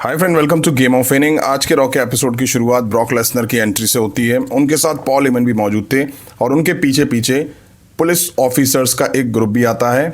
Hi friend, welcome to game of winning. आज के raw के एपिसोड की शुरुआत ब्रॉक लेसनर की एंट्री से होती है। उनके साथ पॉल हेमन भी मौजूद थे और उनके पीछे पीछे पुलिस ऑफिसर्स का एक ग्रुप भी आता है।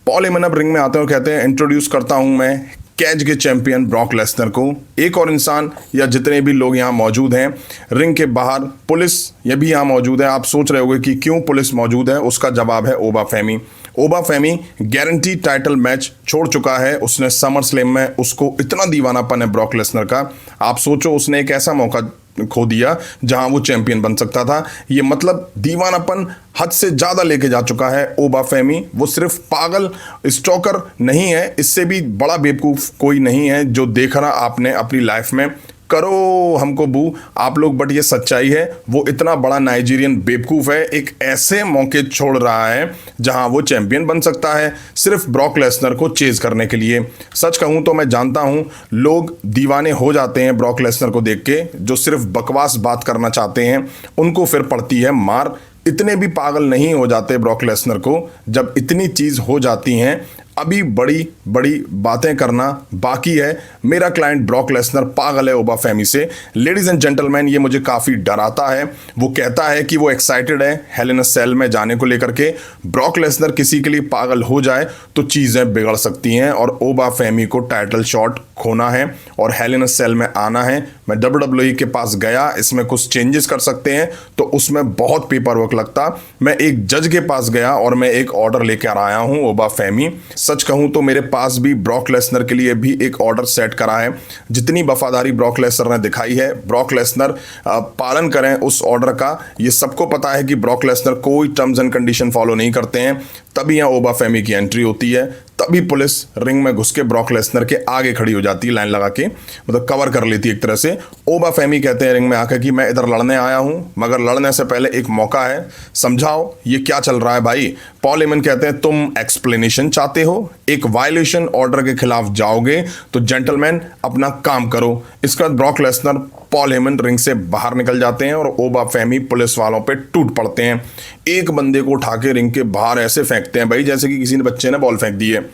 पॉल हेमन अब रिंग में आते हैं और कहते हैं, इंट्रोड्यूस करता हूं मैं कैच के चैंपियन ब्रॉक लेसनर को। एक और इंसान या जितने भी लोग यहाँ मौजूद हैं, रिंग के बाहर पुलिस ये भी यहाँ मौजूद है। आप सोच रहे होंगे कि क्यों पुलिस मौजूद है, उसका जवाब है ओबा फेमी। ओबा फेमी गारंटी टाइटल मैच छोड़ चुका है। उसने समर स्लैम में, उसको इतना दीवानापन है ब्रॉक लेसनर का। आप सोचो, उसने एक ऐसा मौका खो दिया जहां वो चैंपियन बन सकता था। ये मतलब दीवानापन हद से ज्यादा लेके जा चुका है ओबा फेमी। वो सिर्फ पागल स्टॉकर नहीं है, इससे भी बड़ा बेवकूफ कोई नहीं है जो देख रहा आपने अपनी लाइफ में। करो हमको बू आप लोग, बट ये सच्चाई है। वो इतना बड़ा नाइजीरियन बेवकूफ है, एक ऐसे मौके छोड़ रहा है जहां वो चैंपियन बन सकता है सिर्फ ब्रॉक लेसनर को चेज करने के लिए। सच कहूं तो मैं जानता हूं लोग दीवाने हो जाते हैं ब्रॉक लेसनर को देख के, जो सिर्फ बकवास बात करना चाहते हैं उनको फिर पड़ती है मार। इतने भी पागल नहीं हो जाते ब्रॉक लेसनर को जब इतनी चीज हो जाती हैं। अभी बड़ी बड़ी बातें करना बाकी है। मेरा क्लाइंट ब्रॉक लेसनर पागल है ओबा फेमी से। लेडीज एंड जेंटलमैन, ये मुझे काफ़ी डराता है। वो कहता है कि वो एक्साइटेड है हेल इन अ सेल में जाने को लेकर के। ब्रॉक लेसनर किसी के लिए पागल हो जाए तो चीज़ें बिगड़ सकती हैं और ओबा फेमी को टाइटल शॉट खोना है और हेल इन अ सेल में आना है। मैं WWE के पास गया, इसमें कुछ चेंजेस कर सकते हैं तो उसमें बहुत पेपर वर्क लगता। मैं एक जज के पास गया और मैं एक ऑर्डर लेकर आया हूँ ओबा फेमी। सच कहूं तो मेरे पास भी ब्रॉक लेसनर के लिए भी एक ऑर्डर सेट करा है। जितनी वफादारी ब्रॉक लेसनर ने दिखाई है, ब्रॉक लेसनर पालन करें उस ऑर्डर का। ये सबको पता है कि ब्रॉक लेसनर कोई टर्म्स एंड कंडीशन फॉलो नहीं करते हैं। तभी यहाँ ओबा फेमी की एंट्री होती है। तभी पुलिस रिंग में घुस के ब्रॉक लेसनर के आगे खड़ी हो जाती है, लाइन लगा के, मतलब कवर कर लेती है एक तरह से। ओबा फेमी कहते हैं रिंग में आकर कि मैं इधर लड़ने आया हूं, मगर लड़ने से पहले एक मौका है, समझाओ ये क्या चल रहा है भाई। पॉल हेमन कहते हैं, तुम एक्सप्लेनेशन चाहते हो, एक वायलेशन ऑर्डर के खिलाफ जाओगे तो जेंटलमैन अपना काम करो। इसके बाद Brock Lesnar Paul Heyman ring से बाहर निकल जाते हैं और ओबा फेमी पुलिस वालों पे टूट पड़ते हैं। एक बंदे को उठा के रिंग के बाहर ऐसे फेंकते हैं भाई जैसे कि किसी ने बच्चे ने बॉल फेंक दी है।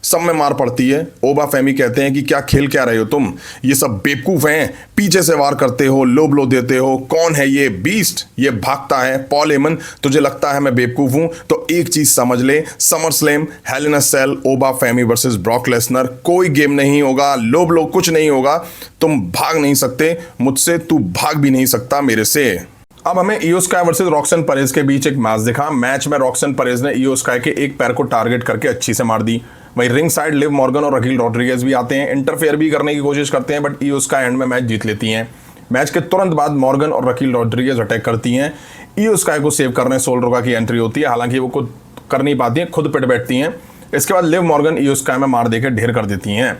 सब में मार पड़ती है। ओबा फेमी कहते हैं कि क्या खेल क्या रहे हो तुम, ये सब बेवकूफ हैं, पीछे से वार करते हो, लो ब्लो देते हो। कौन है ये बीस्ट, ये भागता है। पॉल हेमन, तुझे लगता है मैं बेवकूफ हूं तो एक चीज समझ ले, समर स्लैम हेल इन अ सेल ओबा फेमी वर्सेस ब्रॉक लेसनर कोई गेम नहीं होगा, लो ब्लो कुछ नहीं होगा। तुम भाग नहीं सकते मुझसे, तू भाग भी नहीं सकता मेरे से। अब हमें इयो स्काई वर्सेस रॉक्सन परेज के बीच एक मैच दिखा। मैच में रॉक्सन परेज ने इयो स्काई के एक पैर को टारगेट करके अच्छी से मार दी। वहीं रिंग साइड लिव मॉर्गन और रकील रॉड्रिगेज भी आते हैं, इंटरफेयर भी करने की कोशिश करते हैं, बट इयो स्काई एंड में मैच जीत लेती हैं। मैच के तुरंत बाद मॉर्गन और रकील रॉड्रिगेज अटैक करती हैं। इयो स्काई को सेव करने सोल रोका की एंट्री होती है, हालांकि वो खुद कर नहीं पाती हैं, खुद पिट बैठती हैं। इसके बाद लिव मॉर्गन इयो स्काई में मार देकर ढेर कर देती हैं।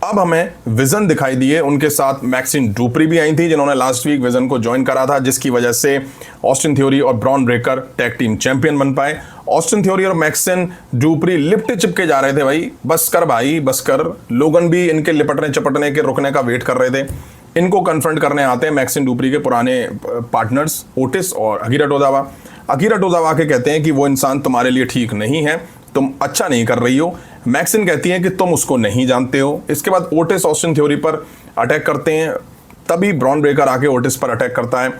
अब हमें विजन दिखाई दिए, उनके साथ मैक्सिन डुप्री भी आई थी जिन्होंने लास्ट वीक विजन को ज्वाइन करा था, जिसकी वजह से ऑस्टिन थ्योरी और Bron Breakker tag team champion बन पाए। ऑस्टिन थ्योरी और मैक्सिन डुप्री लिपटे चिपके जा रहे थे भाई, बस कर भाई बस कर। लोगन भी इनके लिपटने चपटने के रुकने का वेट कर रहे थे। इनको कन्फ्रंट करने आते हैं मैक्सिन डुप्री के पुराने पार्टनर्स ओटिस और अकीरा टोजावा। अकीरा टोजावा के कहते हैं कि वो इंसान तुम्हारे लिए ठीक नहीं है, तुम अच्छा नहीं कर रही हो। मैक्सिन कहती है कि तुम उसको नहीं जानते हो। इसके बाद ओटिस ऑस्टिन थ्योरी पर अटैक करते हैं, तभी ब्रॉन ब्रेकर आके ओटिस पर अटैक करता है।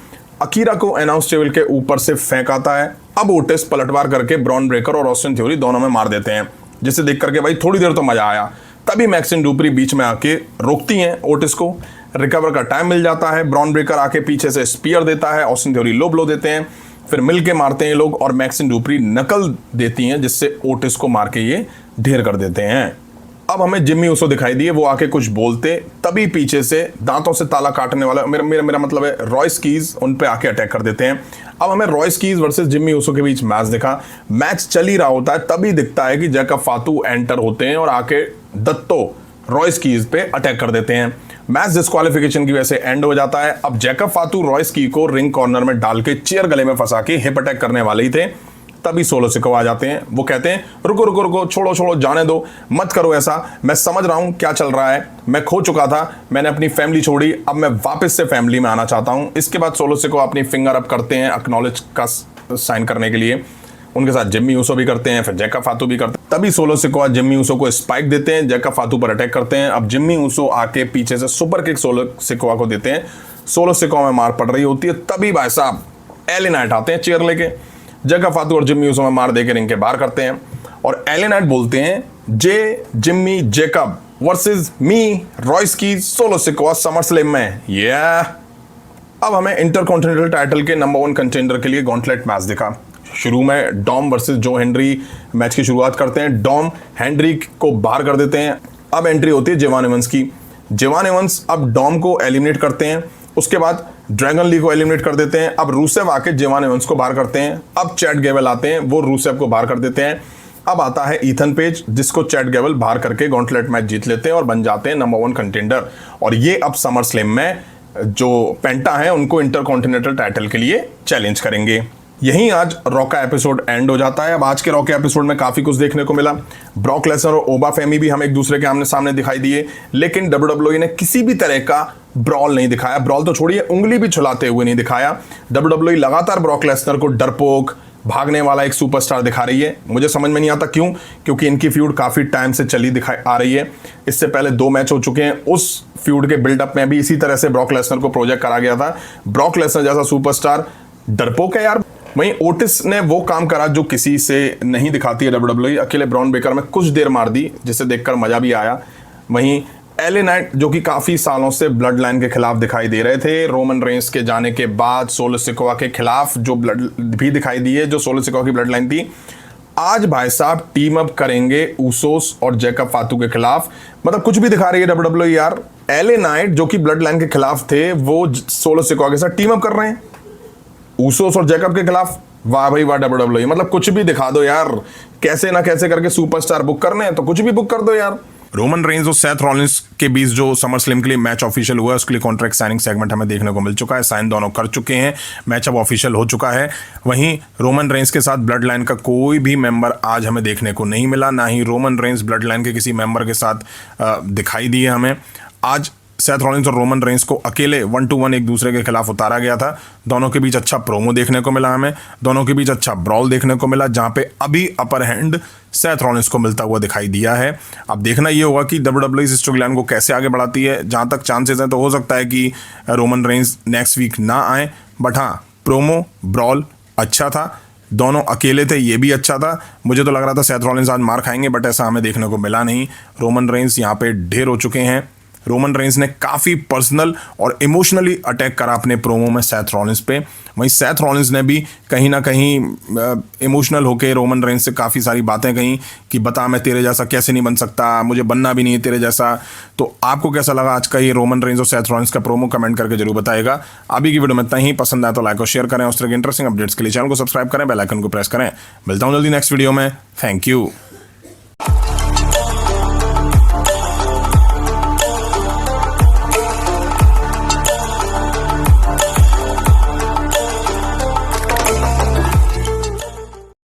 अकीरा को अनाउंस टेबल के ऊपर से फेंक आता है। अब ओटिस पलटवार करके ब्रॉन ब्रेकर और ऑस्टिन थ्योरी दोनों में मार देते हैं, जिसे देख करके भाई थोड़ी देर तो मजा आया। तभी मैक्सिन डुप्री बीच में आके रोकती हैं ओटिस को, रिकवर का टाइम मिल जाता है। ब्रॉन ब्रेकर आके पीछे से स्पीयर देता है, ऑस्टिन थ्योरी लो ब्लो देते हैं, फिर मिलके मारते हैं लोग और मैक्सिन डुप्री नकल देती हैं, जिससे ओटिस को मार के ये ढेर कर देते हैं। अब हमें जिम्मी ऊसो दिखाई दिए, वो आके कुछ बोलते, तभी पीछे से दांतों से ताला काटने वाला मेरा मतलब है रॉयस कीज, उन पे आके अटैक कर देते हैं। अब हमें Royce keys versus Jimmy Uso के बीच मैच दिखा। मैच चल ही रहा होता है, तभी दिखता है कि जैकब फातू एंटर होते हैं और आके दत्तो रॉयस कीज पे अटैक कर देते हैं। मैच डिस्क्वालिफिकेशन की वजह से एंड हो जाता है। अब जैकब फातू रॉयस की को रिंग कॉर्नर में डाल के चेयर गले में फंसा के हिप अटैक करने वाले ही थे, तभी सोलो सिको आ जाते हैं। वो कहते हैं रुको रुको रुको, छोड़ो छोड़ो, जाने दो, मत करो ऐसा, मैं समझ रहा हूं क्या चल रहा है, मैं खो चुका था, मैंने अपनी फैमिली छोड़ी, अब मैं वापस से फैमिली में आना चाहता हूं। इसके बाद सोलो सिको अपनी फिंगर अप करते हैं एक्नॉलेज का साइन करने के लिए। उनके साथ जिम्मी ऊसो भी करते हैं, फिर जैकब फातू भी करते हैं। तभी सोलो सिकोआ जिम्मी ऊसो को स्पाइक देते हैं, जैकब फातू पर अटैक करते हैं। अब जिम्मी ऊसो आके पीछे से सुपर किक सोलो सिकोआ को देते हैं, सोलो सिकोआ में मार पड़ रही होती है। तभी भाई साहब एले नाइट आते हैं चेयर लेके, जैकब फातू और जिम्मी ऊसो में मार देकर रिंग के बाहर करते हैं और एले नाइट बोलते हैं जिम्मी जैकब वर्सेस मी रॉयस्की सोलो सिकोआ समरस्लैम में। अब हमें इंटरकॉन्टिनेंटल टाइटल के नंबर 1 कंटेंडर के लिए गॉन्टलेट मैच दिखा। शुरू में डॉम वर्सेस जो हेनरी मैच की शुरुआत करते हैं, डॉम हेनरी को बाहर कर देते हैं। अब एंट्री होती है जेवान एवंस की। जेवान एवंस अब डॉम को एलिमिनेट करते हैं, उसके बाद ड्रैगन ली को एलिमिनेट कर देते हैं। अब रूसेव आके जेवान एवंस को बाहर करते हैं। अब चैट गेवल आते हैं, वो रूसेव को बाहर कर देते हैं। अब आता है ईथन पेज, जिसको चैट गेवल बाहर करके गॉन्टलेट मैच जीत लेते हैं और बन जाते हैं नंबर 1 कंटेंडर। और ये अब समर स्लैम में जो पेंटा है उनको इंटरकॉन्टिनेंटल टाइटल के लिए चैलेंज करेंगे। यहीं आज रॉ का एपिसोड एंड हो जाता है। अब आज के रॉ के एपिसोड में काफी कुछ देखने को मिला। ब्रॉक लेसनर और ओबा फेमी भी हम एक दूसरे के आमने सामने दिखाई दिए, लेकिन WWE ने किसी भी तरह का ब्रॉल नहीं दिखाया। ब्रॉल तो छोड़िए, उंगली भी छुलाते हुए नहीं दिखाया। WWE लगातार ब्रॉक लेसनर को डरपोक, भागने वाला एक सुपरस्टार दिखा रही है। मुझे समझ में नहीं आता क्यों, क्योंकि इनकी फ्यूड काफी टाइम से चली दिखाई आ रही है। इससे पहले 2 मैच हो चुके हैं, उस फ्यूड के बिल्डअप में भी इसी तरह से ब्रॉक लेसनर को प्रोजेक्ट करा गया था। ब्रॉक लेसनर जैसा सुपरस्टार डरपोक है यार। वहीं ओटिस ने वो काम करा जो किसी से नहीं दिखाती है WWE। अकेले ब्रॉन बेकर में कुछ देर मार दी, जिसे देखकर मजा भी आया। वहीं एले नाइट जो कि काफी सालों से ब्लड लाइन के खिलाफ दिखाई दे रहे थे, रोमन रेंस के जाने के बाद सोलो सिकोआ के खिलाफ जो ब्लड भी दिखाई दी है, जो सोलो सिकोआ की ब्लड लाइन थी, आज भाई साहब टीम अप करेंगे ऊसोस और जैकब फातू के खिलाफ। मतलब कुछ भी दिखा रही है WWE यार। एले नाइट जो कि ब्लड लाइन के खिलाफ थे, वो सोलो सिकोआ के साथ टीम अप कर रहे हैं ऊसोस और जैकब के खिलाफ। वाह भाई वाह WWE, मतलब कुछ भी दिखा दो यार। कैसे ना कैसे करके सुपरस्टार बुक करने हैं तो कुछ भी बुक कर दो यार। रोमन रेंज और सेथ रॉलिंस के बीच जो समर स्लैम के लिए मैच ऑफिशियल हुआ है, उसके लिए कॉन्ट्रैक्ट साइनिंग सेगमेंट हमें देखने को मिल चुका है। साइन दोनों कर चुके हैं, मैच अब ऑफिशियल हो चुका है। वहीं रोमन रेंज के साथ ब्लड लाइन का कोई भी मेंबर आज हमें देखने को नहीं मिला, ना ही रोमन रेंज ब्लड लाइन के किसी मेंबर के साथ दिखाई दिए हमें। आज सेथ रॉलिंस और रोमन रेंस को अकेले 1-1 एक दूसरे के खिलाफ उतारा गया था। दोनों के बीच अच्छा प्रोमो देखने को मिला हमें, दोनों के बीच अच्छा ब्रॉल देखने को मिला, जहां पे अभी अपर हैंड सेथ रॉलिंस को मिलता हुआ दिखाई दिया है। अब देखना ये होगा कि WWE इस स्टोरी लाइन को कैसे आगे बढ़ाती है। जहां तक चांसेस हैं तो हो सकता है कि रोमन रेंस नेक्स्ट वीक ना आए, बट हाँ प्रोमो ब्रॉल अच्छा था। दोनों अकेले थे, ये भी अच्छा था। मुझे तो लग रहा था सेथ रॉलिंस आज मार खाएंगे, बट ऐसा हमें देखने को मिला नहीं। रोमन रेंस यहाँ पे ढेर हो चुके हैं। रोमन रेंस ने काफ़ी पर्सनल और इमोशनली अटैक करा अपने प्रोमो में सेथ रॉलिंस पे। वहीं सेथ रॉलिंस ने भी कहीं ना कहीं इमोशनल होकर रोमन रेंस से काफ़ी सारी बातें कहीं कि बता मैं तेरे जैसा कैसे नहीं बन सकता, मुझे बनना भी नहीं है तेरे जैसा। तो आपको कैसा लगा आज का ये रोमन रेंस और सेथ रॉलिंस का प्रोमो, कमेंट करके जरूर बताएगा। अभी की वीडियो में इतना ही। पसंद आया तो लाइक और शेयर करें। उस तरह के इंटरेस्टिंग अपडेट्स के लिए चैनल को सब्सक्राइब करें, बेल आइकन को प्रेस करें। मिलता हूँ जल्दी नेक्स्ट वीडियो में। Thank you.